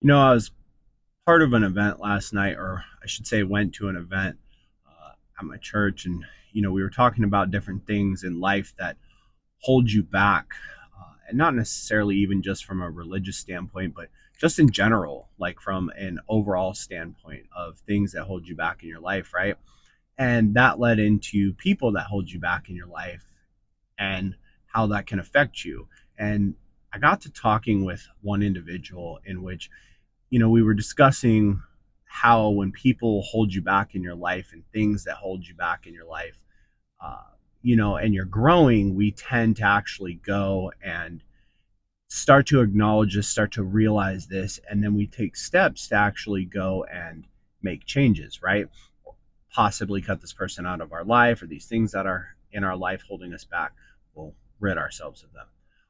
I was part of an event last night, or I should say, went to an event at my church, and we were talking about different things in life that hold you back, and not necessarily even just from a religious standpoint, but just in general, like from an overall standpoint of things that hold you back in your life, right? And that led into people that hold you back in your life and how that can affect you. And I got to talking with one individual in which we were discussing how when people hold you back in your life and things that hold you back in your life, uh, and you're growing, we tend to actually go and start to acknowledge this, start to realize this, and then we take steps to actually go and make changes, right? Possibly cut this person out of our life or these things that are in our life holding us back. We'll rid ourselves of them.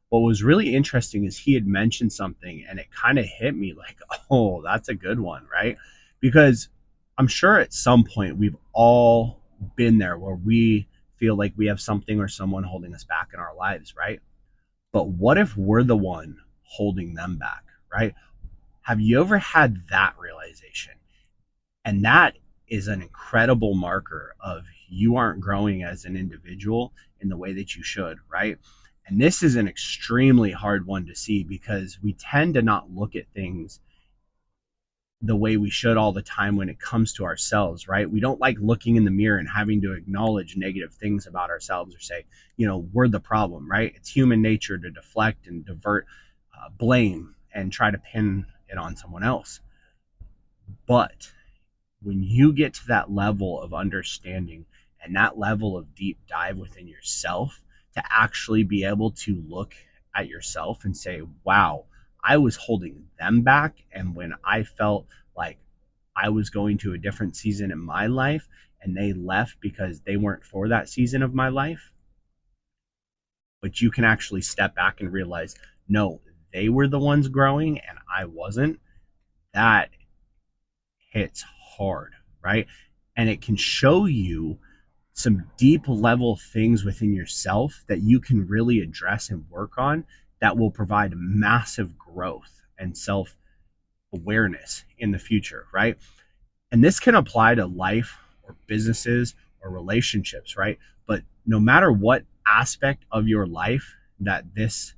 What was really interesting is he had mentioned something and it kind of hit me like, oh, that's a good one, right? Because I'm sure at some point we've all been there where we feel like we have something or someone holding us back in our lives, right? But what if we're the one holding them back, right? Have you ever had that realization? And that is an incredible marker of you aren't growing as an individual in the way that you should, right? And this is an extremely hard one to see because we tend to not look at things the way we should all the time when it comes to ourselves, right? We don't like looking in the mirror and having to acknowledge negative things about ourselves or say, we're the problem, right? It's human nature to deflect and divert blame and try to pin it on someone else. But when you get to that level of understanding and that level of deep dive within yourself to actually be able to look at yourself and say, wow, I was holding them back. And when I felt like I was going to a different season in my life and they left because they weren't for that season of my life, but you can actually step back and realize, no, they were the ones growing and I wasn't. That hits hard, right? And it can show you some deep level things within yourself that you can really address and work on that will provide massive growth and self awareness in the future, right? And this can apply to life or businesses or relationships, right? But no matter what aspect of your life that this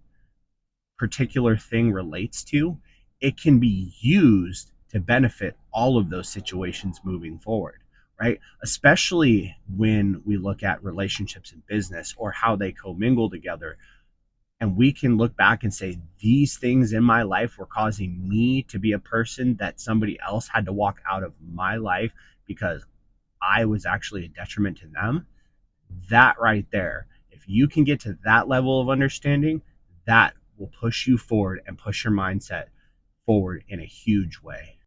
particular thing relates to, it can be used to benefit all of those situations moving forward, right? Especially when we look at relationships in business or how they commingle together. And we can look back and say, these things in my life were causing me to be a person that somebody else had to walk out of my life because I was actually a detriment to them. That right there, if you can get to that level of understanding, that will push you forward and push your mindset forward in a huge way.